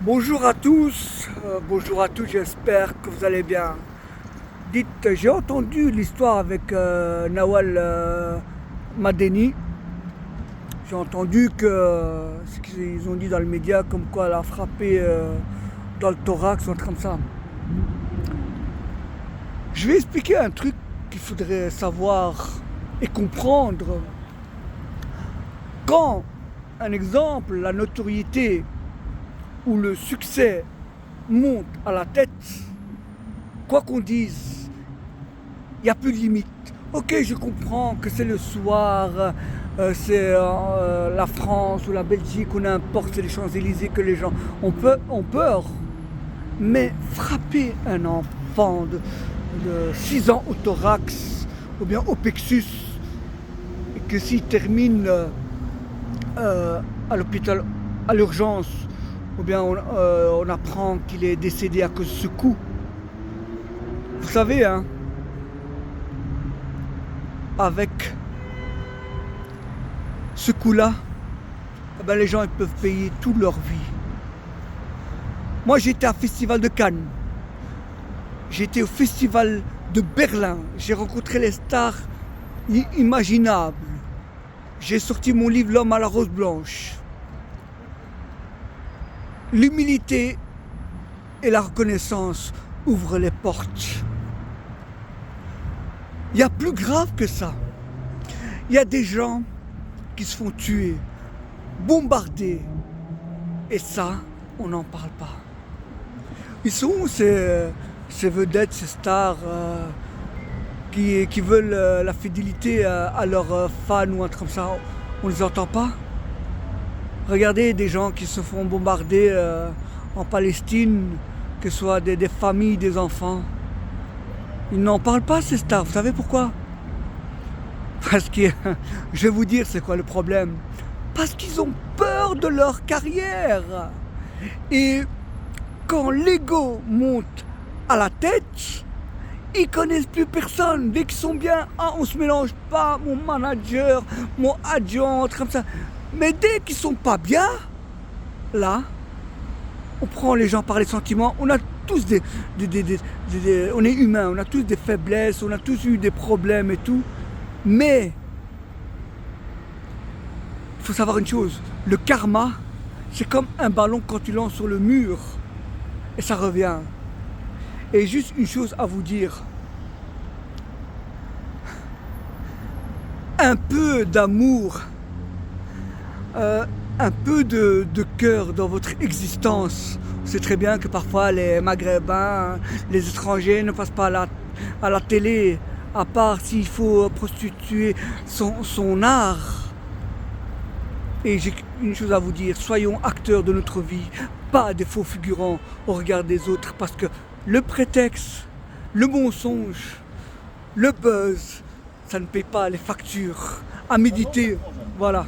Bonjour à tous, j'espère que vous allez bien. Dites, j'ai entendu l'histoire avec Nawal Madeni. J'ai entendu que ce qu'ils ont dit dans le média, comme quoi elle a frappé dans le thorax ou un truc comme ça. Je vais expliquer un truc qu'il faudrait savoir et comprendre. Quand, un exemple, la notoriété où le succès monte à la tête, quoi qu'on dise, il n'y a plus de limite. Ok, je comprends que c'est le soir, c'est la France ou la Belgique ou n'importe, c'est les Champs-Élysées que les gens ont peur. Mais frapper un enfant de 6 ans au thorax ou bien au plexus, et que s'il termine à l'hôpital, à l'urgence, ou bien on apprend qu'il est décédé à cause de ce coup. Vous savez, hein, avec ce coup-là, eh ben, les gens ils peuvent payer toute leur vie. Moi, j'étais au Festival de Cannes, j'étais au Festival de Berlin, j'ai rencontré les stars inimaginables. J'ai sorti mon livre L'homme à la rose blanche. L'humilité et la reconnaissance ouvrent les portes. Il y a plus grave que ça. Il y a des gens qui se font tuer, bombardés. Et ça, on n'en parle pas. Ils sont ces vedettes, ces stars qui veulent la fidélité à leurs fans ou un truc comme ça. On ne les entend pas. Regardez des gens qui se font bombarder en Palestine, que ce soit des familles, des enfants. Ils n'en parlent pas, ces stars. Vous savez pourquoi? Parce que, je vais vous dire c'est quoi le problème. Parce qu'ils ont peur de leur carrière. Et quand l'ego monte à la tête, ils connaissent plus personne. Dès qu'ils sont bien, ah, on se mélange pas, mon manager, mon adjoint, comme ça. Mais dès qu'ils sont pas bien, là, on prend les gens par les sentiments. On a tous on est humain, on a tous des faiblesses, on a tous eu des problèmes et tout. Mais il faut savoir une chose, le karma, c'est comme un ballon quand tu lances sur le mur et ça revient. Et juste une chose à vous dire, un peu d'amour, un peu de cœur dans votre existence. On sait très bien que parfois les Maghrébins, les étrangers ne passent pas à la télé, à part s'il faut prostituer son art. Et j'ai une chose à vous dire, soyons acteurs de notre vie, pas des faux figurants au regard des autres, parce que le prétexte, le mensonge, le buzz, ça ne paye pas les factures. À méditer, voilà.